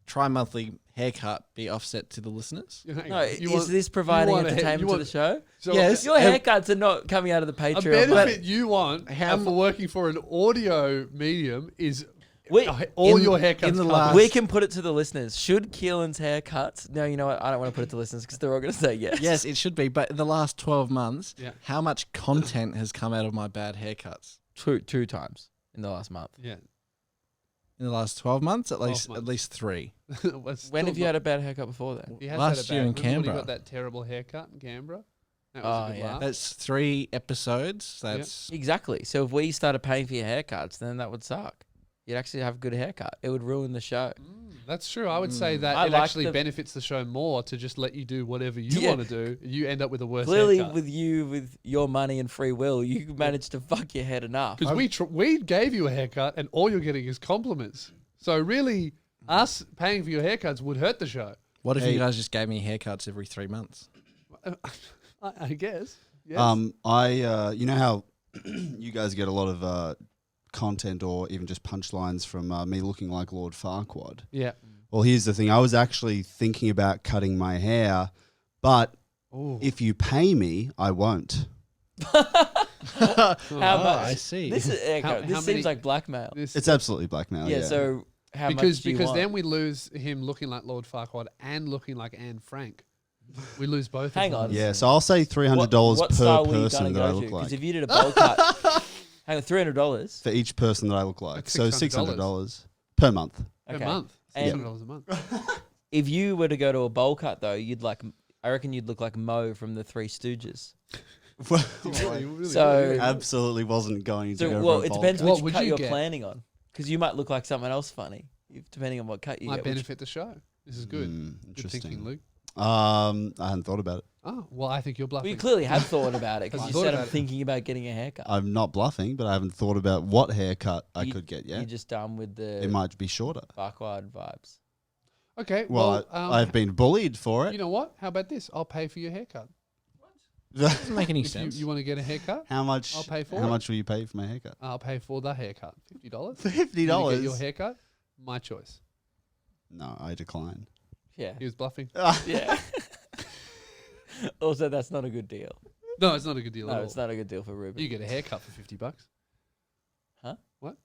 tri-monthly haircut be offset to the listeners? Hang No, on. is this providing want a entertainment to want- the show? So Yes. Your haircuts are not coming out of the a Patreon. benefit you want How for working for an audio medium is We- all in- your haircuts in the covered. last- We can put it to the listeners. Should Keelan's haircuts? No, you know what? I don't want to put it to listeners because they're all going to say yes. Yes, it should be. But in the last 12 months, Yeah. how much content has come out of my bad haircuts? Two times in the last month. Yeah. in the last 12 months, at 12 least months. 3. When have you had a bad haircut before then? He has Last had a year in bad, remember when Canberra. he got that terrible haircut in Canberra? That was a good laugh. That's 3 episodes. That's Exactly. So if we started paying for your haircuts, then that would suck. You'd actually have a good haircut. It would ruin the show. That's true. I would say that I it like actually the- benefits the show more to just let you do whatever you Yeah. want to do. You end up with a worse Clearly, haircut. with you, with your money and free will, you managed to fuck your head enough. Because we gave you a haircut and all you're getting is compliments. So really, us paying for your haircuts would hurt the show. what if Hey. you guys just gave me haircuts every 3 months? I guess. Yes. You know how you guys get a lot of content or even just punchlines from me looking like Lord Farquaad. Yeah. Well, here's the thing. I was actually thinking about cutting my hair, but Ooh. if you pay me, I won't. How much? I see. This is How this many- seems like blackmail. This- It's absolutely blackmail. Yeah. Yeah. So how because much do you want? then we lose him looking like Lord Farquaad and looking like Anne Frank. We lose both. Hang of them. on. Yeah, so I'll say $300 what per style were you person gonna that I go look to? Because like. if you did a bowl cut, hang on, $300. For each person that I look like. That's So $600. $600 per month. Per Okay. month. And- $600 a month. If you were to go to a bowl cut though, I reckon you'd look like Mo from the Three Stooges. So- absolutely wasn't going to So go well, for a it bowl depends cut. What which would cut you you're get? planning on, because you might look like someone else funny, depending on what cut you Might get. which- benefit the show. This is good. Good Interesting. thinking, Luke. I hadn't thought about it. Oh, well, I think you're Well, bluffing. you clearly have thought about it because I've you thought said about I'm it. thinking about getting a haircut. I'm not bluffing, but I haven't thought about what haircut I You- could get You're yet. just done with the It might be shorter. Farquaad vibes. Okay, Well, well, I've been bullied for you it. know what? How about this? I'll pay for your haircut. Doesn't make any If sense. you want to get a haircut, How much? I'll pay for How it. much will you pay for my haircut? I'll pay for the haircut. $50. $50. You wanna get your haircut? My choice. No, I decline. Yeah, He was bluffing. yeah. Also, that's not a good deal. No, it's not a good deal at No, all. it's not a good deal for Ruben. You get a haircut for $50. Huh? What?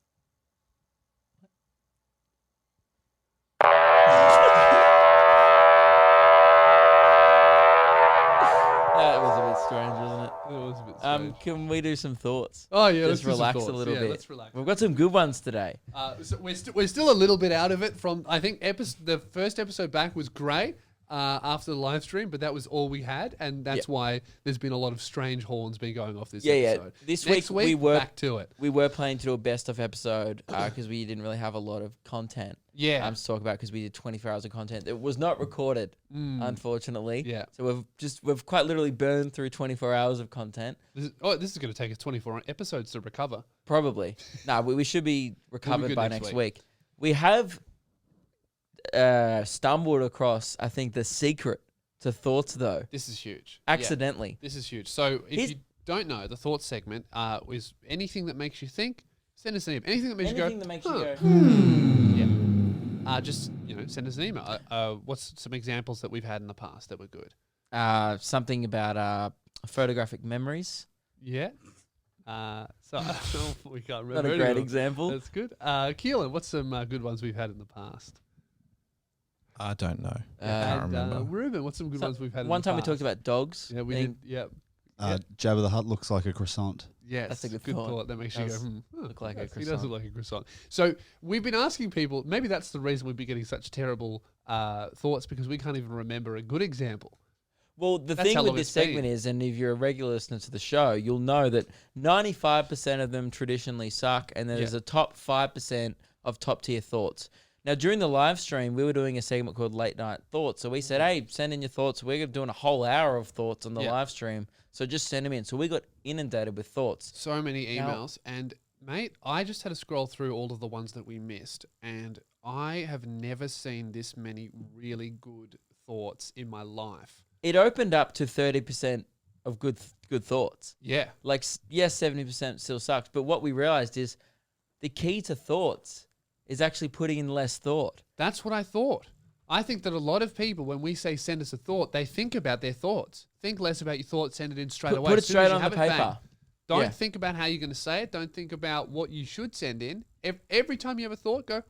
That was a bit strange, wasn't it? It was a bit strange. Can we do some thoughts? Oh yeah, just let's do some relax a thoughts. little Yeah, bit. Let's relax. We've got some good ones today. So we're still a little bit out of it from. I think the first episode back was great after the live stream, but that was all we had, and that's why there's been a lot of strange horns been going off this episode. This Next week we were back to it. We were planning to do a best of episode because we didn't really have a lot of content Yeah. to talk about because we did 24 hours of content. It was not recorded, unfortunately. Yeah. So we've quite literally burned through 24 hours of content. This is going to take us 24 episodes to recover. Probably. No, we should be recovered good by next next week. week. We have stumbled across, I think, the secret to thoughts, though, This is huge. Yeah. accidentally. This is huge. So if Here's- you don't know, the thought segment is anything that makes you think. Send us an email. Anything that makes Anything you that go. makes you "Huh." go, Yeah. Just send us an email. What's some examples that we've had in the past that were good? something about photographic memories. Yeah. So we can't remember. Not a great anymore. example. That's good. Keelan, what's some good ones we've had in the past? I don't know. I Uh, can't And remember. Ruben, what's some good ones we've had? One in the time we past? talked about dogs. Yeah, we being- did. Yeah. Jabba the Hutt looks like a croissant. Yes, That's a good thought. thought. That makes Does you go, look like a yes, He does croissant. look like a croissant. So we've been asking people, maybe that's the reason we've been getting such terrible thoughts because we can't even remember a good example. Well, the That's thing how with long this it's been. segment is, and if you're a regular listener to the show, you'll know that 95% of them traditionally suck, and then there's a top 5% of top tier thoughts. Now, during the live stream, we were doing a segment called Late Night Thoughts. So we said, hey, send in your thoughts. We're doing a whole hour of thoughts on the live stream. So just send them in. So we got inundated with thoughts. So many Now- emails. And, mate, I just had to scroll through all of the ones that we missed. And I have never seen this many really good thoughts in my life. It opened up to 30% of good thoughts. Yeah. Like, yes, 70% still sucks. But what we realized is the key to thoughts is actually putting in less thought. That's what I thought. I think that a lot of people, when we say send us a thought, they think about their thoughts. Think less about your thoughts, send it in straight away. Put As it soon as straight you on the have it, bang. paper. Don't Yeah. think about how you're going to say it. Don't think about what you should send in. Every time you have a thought, go,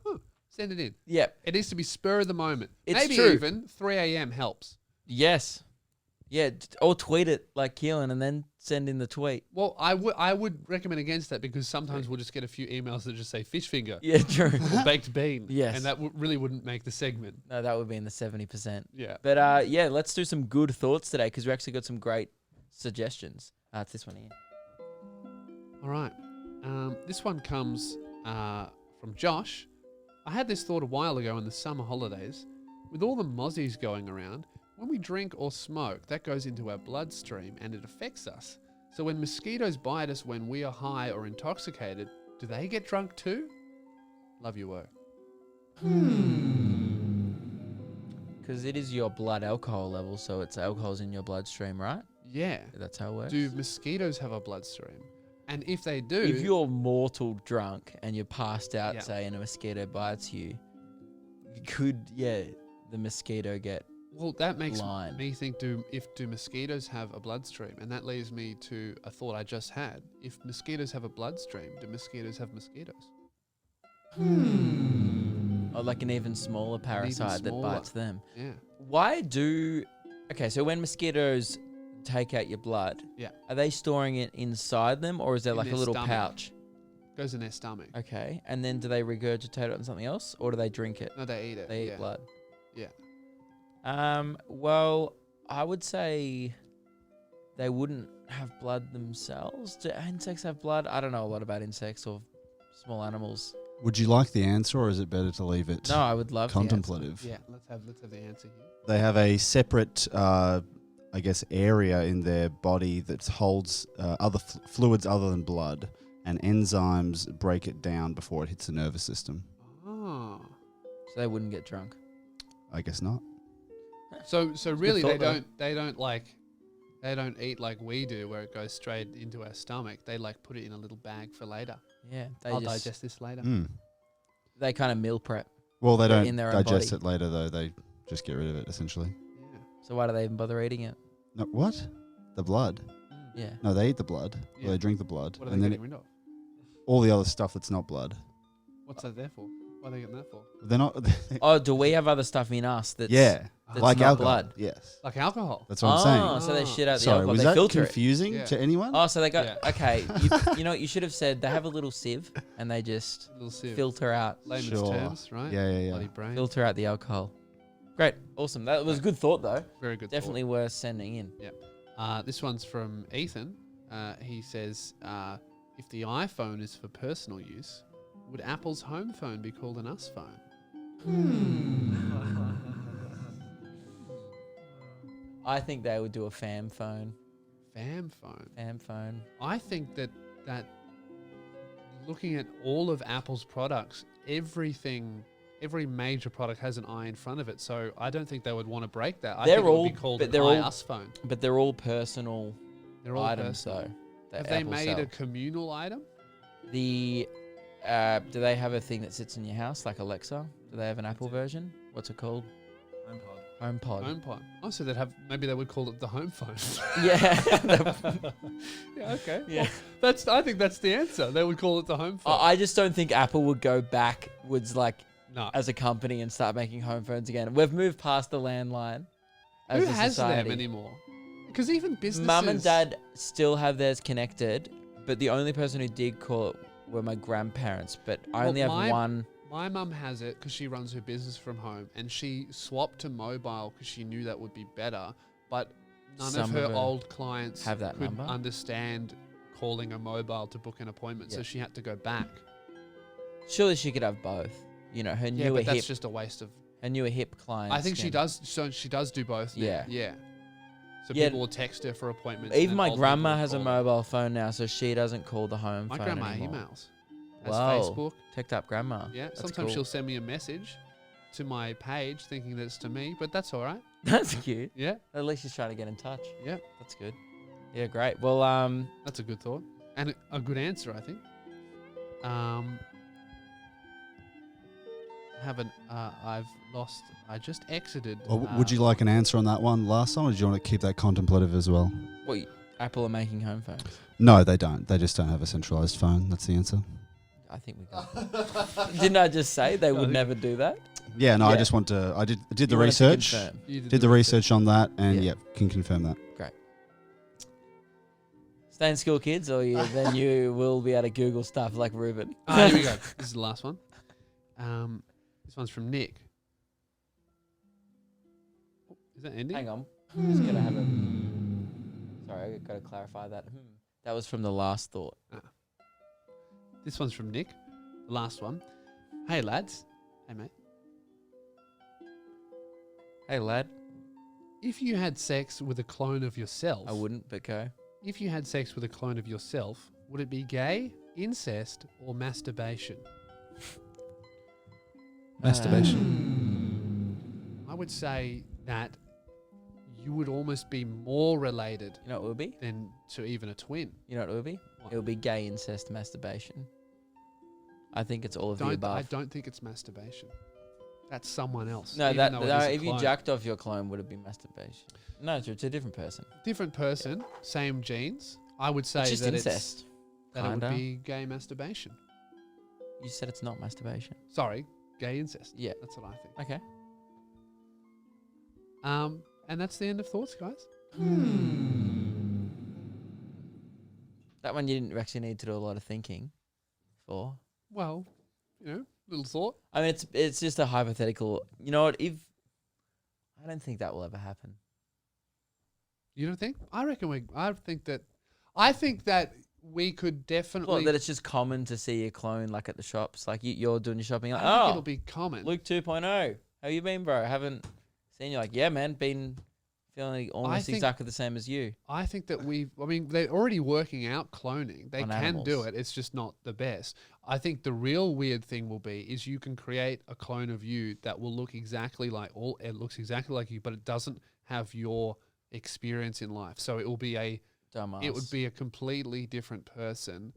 send it in. Yep. It needs to be spur of the moment. It's Maybe true. even 3 a.m. helps. Yes. Yeah, or tweet it like Keelan and then send in the tweet. Well, I would recommend against that because sometimes we'll just get a few emails that just say fish finger Yeah, true. or baked bean. Yes. And that really wouldn't make the segment. No, that would be in the 70%. Yeah. But yeah, let's do some good thoughts today because we actually got some great suggestions. It's this one here. All right. This one comes from Josh. I had this thought a while ago in the summer holidays. With all the mozzies going around, when we drink or smoke, that goes into our bloodstream and it affects us. So when mosquitoes bite us when we are high or intoxicated, do they get drunk too? Love you, work. Because it is your blood alcohol level, so it's alcohol's in your bloodstream, right? Yeah. That's how it works. Do mosquitoes have a bloodstream? And if they do... If you're mortal drunk and you're passed out, Yeah. say, and a mosquito bites you, could, the mosquito get... Well, that makes Line. me think, do mosquitoes have a bloodstream? And that leads me to a thought I just had. If mosquitoes have a bloodstream, do mosquitoes have mosquitoes? Or like an even smaller parasite that smaller. bites them. Yeah. Why do... Okay, so when mosquitoes take out your blood, Yeah. are they storing it inside them or is there In like a their little stomach. pouch? Goes in their stomach. Okay, and then do they regurgitate it on something else or do they drink it? No, they eat it. They yeah. eat blood. Yeah. Well, I would say they wouldn't have blood themselves. Do insects have blood? I don't know a lot about insects or small animals. Would you like the answer, or is it better to leave it No, I would love contemplative? Yeah. Let's have the answer here. They have a separate, I guess, area in their body that holds other fluids other than blood, and enzymes break it down before it hits the nervous system. Oh. So they wouldn't get drunk. I guess not. So really thought, they don't eat like we do where it goes straight into our stomach. They like put it in a little bag for later. Yeah, I'll digest this later. They kind of meal prep. Well, they They're don't in their own digest body. it later, though. They just get rid of it, essentially. Yeah. So why do they even bother eating it? No, what? The blood? Yeah. No, they eat the blood. Yeah. Or they drink the blood. What are And they then getting rid of? all the other stuff that's not blood. What's that there for? Why are they getting that for? They're not... Oh, do we have other stuff in us that's yeah. that's Like not alcohol. blood? Yes. Like alcohol. That's what I'm saying. Oh, so they shit out the Sorry, alcohol. was They that filter it. confusing Yeah. to anyone? Oh, so they got Yeah. okay. You know what you should have said? They have a little sieve and they just Little sieve. filter out Layman's Sure. terms, right? Yeah. Bloody brain. filter out the alcohol. Great, awesome. That was a good thought though. Very good. Definitely worth sending in. Thought. This one's from Ethan. He says, if the iPhone is for personal use, would Apple's home phone be called an us phone? I think they would do a fam phone. Fam phone. Fam phone. I think that looking at all of Apple's products, every major product has an I in front of it. So I don't think they would want to break that. I They're think it would all- be called but an they're all- us phone. But they're all personal They're all items personal. though. that Have they Apple made sell. a communal item? The do they have a thing that sits in your house like Alexa? Do they have an Apple version? What's it called? HomePod. HomePod. Oh, so maybe they would call it the home phone. Yeah. Yeah, okay. Yeah. Well, I think that's the answer. They would call it the home phone. I just don't think Apple would go backwards like No. as a company and start making home phones again. We've moved past the landline. As Who a has society. them anymore? Because even businesses... Mum and Dad still have theirs connected, but the only person who did call it were my grandparents. But I Well, only have one. My mum has it because she runs her business from home, and she swapped to mobile because she knew that would be better. But none Some of her of her old clients have that could number. understand calling a mobile to book an appointment, so Yeah. she had to go back. Surely she could have both. You know, her Yeah, newer but that's hip, just a waste of... her newer hip clients. I think she can- does. So she does do both. Now. Yeah. Yeah. So Yeah. people will text her for appointments. Even and my old people grandma will has a call her. mobile phone now, so she doesn't call the home My phone grandma anymore. emails. Has Wow. Facebook. Teched up grandma. Yeah. That's Sometimes cool. she'll send me a message to my page thinking that it's to me, but that's all right. That's cute. Yeah. At least she's trying to get in touch. Yeah. That's good. Yeah, great. Well, That's a good thought and a good answer, I think. I just exited. Or would you like an answer on that one last time, or do you want to keep that contemplative as well? what? Apple are making home phones. No, they don't. They just don't have a centralized phone. That's the answer. I think we got. Didn't I just say they would never do that? Yeah, no, I Yeah. just want to. I did the You wanted to research. confirm. You Did the research on that, and Yeah. yep, can confirm that. Stay in school, kids, or then you will be able to Google stuff like Ruben. Here we go. This is the last one. This one's from Nick. Oh, is that ending? Hang on. I'm just gonna have a. Sorry, I got to clarify that. That was from the last thought. This one's from Nick. The last one. Hey, lads. Hey, mate. Hey, lad. If you had sex with a clone of yourself, I wouldn't, but go. If you had sex with a clone of yourself, would it be gay, incest, or masturbation? Masturbation. I would say that you would almost be more related You know what it would be? than to even a twin. You know what it would be? What? It would be gay, incest, masturbation. I think it's all of the I above. don't think it's masturbation. That's someone else. No, even though it is a if you clone. jacked off your clone, would it be masturbation? No, it's a different person. Different person, same genes. I would say It's just that incest. that it would kinda. be gay masturbation. You said it's not masturbation. Sorry, gay incest. Yeah. That's what I think. Okay. And that's the end of thoughts, guys. That one you didn't actually need to do a lot of thinking for. Well, little thought. I mean, it's just a hypothetical. You know what? I don't think that will ever happen. You don't think? I think that we could definitely. Well, that it's just common to see a clone like at the shops. Like you're doing your shopping. Like, I think oh, it'll be common. Luke 2.0. How you been, bro? Haven't seen you. Like, yeah, man. Been feeling almost think- exactly the same as you. I think that they're already working out cloning. They On can do animals. it. It's just not the best. I think the real weird thing will be is you can create a clone of you that will look exactly like it looks exactly like you, but it doesn't have your experience in life. So it will be Dumbass. it would be a completely different person,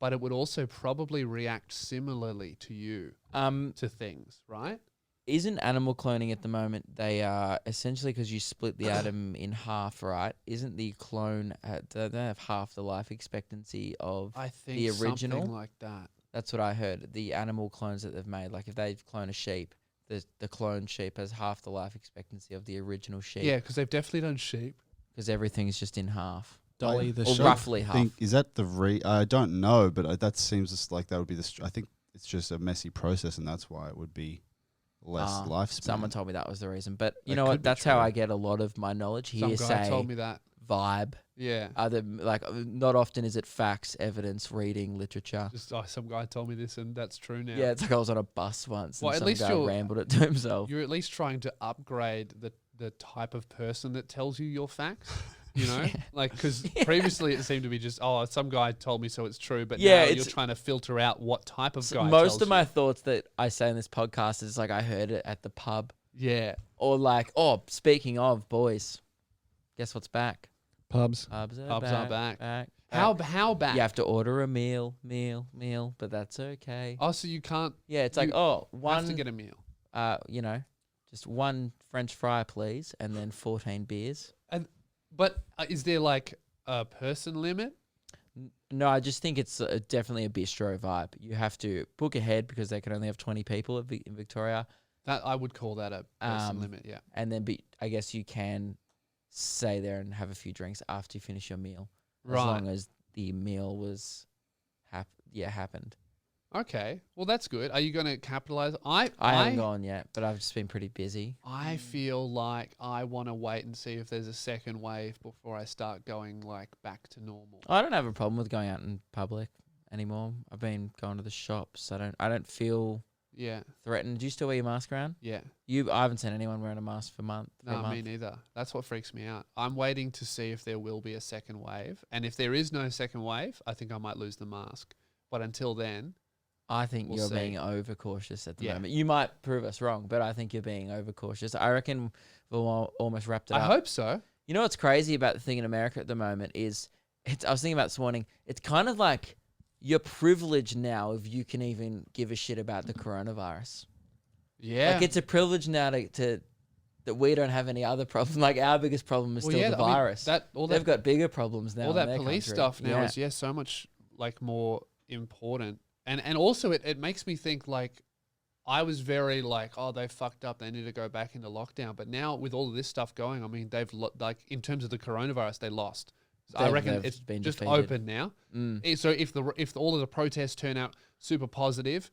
but it would also probably react similarly to you to things, right? Isn't animal cloning at the moment? They are essentially because you split the atom in half, right? Isn't the clone they have half the life expectancy of? I think The original? something like that. That's what I heard. The animal clones that they've made, like if they clone a sheep, the clone sheep has half the life expectancy of the original sheep. Yeah, because they've definitely done sheep. Because everything's just in half, Dolly the or sheep. roughly half. Is that I don't know, but that seems just like that would be I think it's just a messy process, and that's why it would be less lifespan. Someone told me that was the reason, but you That know could what? be That's how true. I get a lot of my knowledge. Some guy Hearsay, told me that. vibe. Yeah. Other not often is it facts, evidence, reading, literature. Just some guy told me this, and that's true now. Yeah, it's like I was on a bus once, Well, and at some least guy you're- rambled it to himself. You're at least trying to upgrade the type of person that tells you your facts. You know, because previously it seemed to be just some guy told me so it's true, but Yeah, now you're it's- trying to filter out what type of So guy. most tells of my you. thoughts that I say in this podcast is like I heard it at the pub, Yeah. or like, speaking of boys, guess what's back? Pubs. Pubs are Pubs are back. back. How bad? You have to order a meal, but that's okay. Oh, so you can't Yeah, it's you like have to one, get a meal. just one French fry, please, and then 14 beers. But is there like a person limit? No, I just think it's definitely a bistro vibe. You have to book ahead because they can only have 20 people in Victoria, That I would call that a person limit. Yeah. and then I guess you can stay there and have a few drinks after you finish your meal, as Right. long as the meal was happened. Okay. Well, that's good. Are you going to capitalize? I haven't gone yet, but I've just been pretty busy. I feel like I want to wait and see if there's a second wave before I start going like back to normal. I don't have a problem with going out in public anymore. I've been going to the shops. I don't feel Yeah. threatened. Do you still wear your mask around? Yeah. I haven't seen anyone wearing a mask for a month. No, me neither. That's what freaks me out. I'm waiting to see if there will be a second wave. And if there is no second wave, I think I might lose the mask. But until then, I think We'll you're see. being overcautious at the Yeah. moment. You might prove us wrong, but I think you're being overcautious. I reckon we'll almost wrapped it I up. hope so. You know what's crazy about the thing in America at the moment is, I was thinking about this morning, it's kind of like you're privileged now if you can even give a shit about the coronavirus. Yeah. Like it's a privilege now to that we don't have any other problem. Like our biggest problem is Well, still yeah, the I mean, virus. all They've that got bigger problems now. all in that their police country. stuff now Yeah. is so much like more important. And also it makes me think like I was very like, oh, they fucked up. They need to go back into lockdown. But now with all of this stuff going, I mean, they've like in terms of the coronavirus, they lost. So I reckon they've it's been just defeated. open now. Mm. So if all of the protests turn out super positive,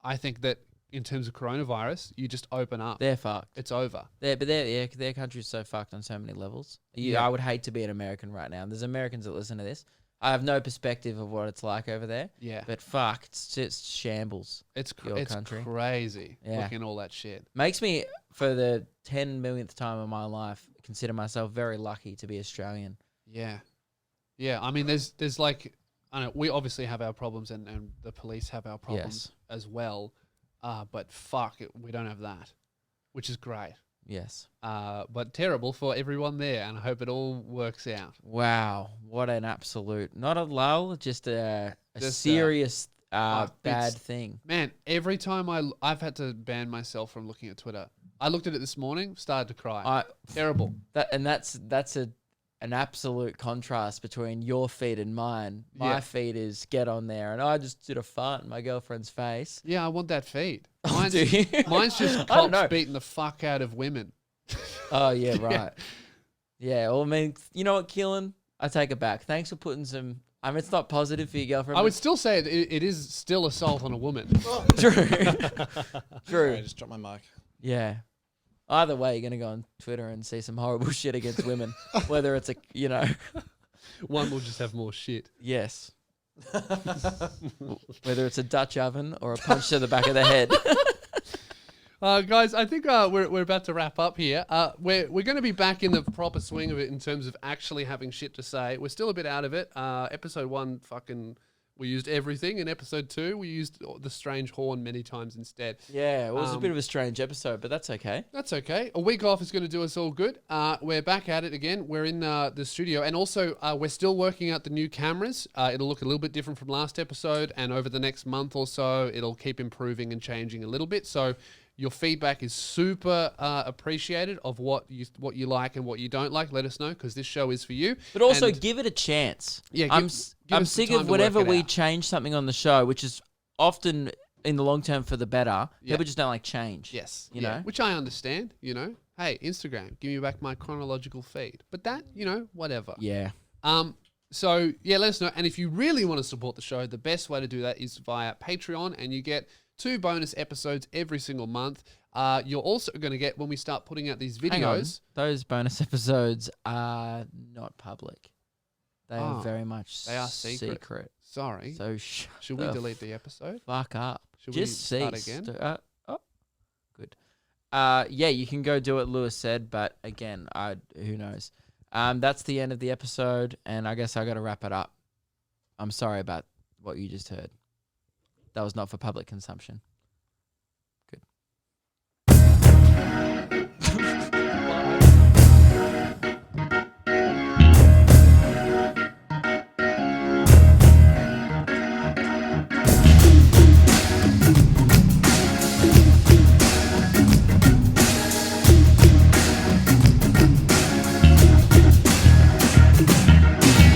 I think that in terms of coronavirus, you just open up. They're fucked. It's over. Their country's so fucked on so many levels. Yeah. I would hate to be an American right now. There's Americans that listen to this. I have no perspective of what it's like over there. Yeah. But fuck, it's just shambles. It's your country. crazy Yeah. looking at all that shit. Makes me, for the 10 millionth time of my life, consider myself very lucky to be Australian. Yeah. Yeah. I mean, there's like, I know we obviously have our problems and the police have our problems as well. But fuck, we don't have that, which is great. Yes. But terrible for everyone there, and I hope it all works out. Wow. What an absolute, not a lull, just a Just, serious bad it's- thing. Man, every time I've had to ban myself from looking at Twitter. I looked at it this morning, started to cry. Terrible. That's an absolute contrast between your feed and mine. My feed is get on there, and I just did a fart in my girlfriend's face. Yeah, I want that feed. Oh, do you? Mine's just I don't know. cops beating the fuck out of women. Oh, yeah, right. Yeah, well, I mean, you know what, Keelan? I take it back. Thanks for putting some... I mean, it's not positive for your girlfriend. I would still say it is still assault on a woman. True. Sorry, I True. just dropped my mic. Yeah. Either way, you're going to go on Twitter and see some horrible shit against women. Whether it's One will just have more shit. yes. Whether it's a Dutch oven or a punch to the back of the head. Guys, I think we're about to wrap up here. We're going to be back in the proper swing of it in terms of actually having shit to say. We're still a bit out of it. Episode 1, we used everything. In episode 2, we used the strange horn many times instead. Yeah, it was a bit of a strange episode, but that's okay. That's okay. A week off is going to do us all good. We're back at it again. We're in the studio. And also, we're still working out the new cameras. It'll look a little bit different from last episode. And over the next month or so, it'll keep improving and changing a little bit. So your feedback is super appreciated of what you like and what you don't like. Let us know, because this show is for you. But also, And give it a chance. Yeah, I'm give us some sick time of to whenever work it we out. change something on the show, which is often in the long term for the better. Yeah. People just don't like change. Yes. You yeah, know? which I understand, Hey, Instagram, give me back my chronological feed. But that, whatever. Yeah. So, yeah, let us know. And if you really want to support the show, the best way to do that is via Patreon, and you get 2 bonus episodes every single month. You're also going to get, when we start putting out these Hang on. videos... Those bonus episodes are not public. They are very much they are secret. Sorry. So Should we delete the episode? fuck up. Should Just we start cease. again? Good. Yeah, you can go do what Lewis said, but again, who knows? That's the end of the episode, and I guess I got to wrap it up. I'm sorry about what you just heard. That was not for public consumption.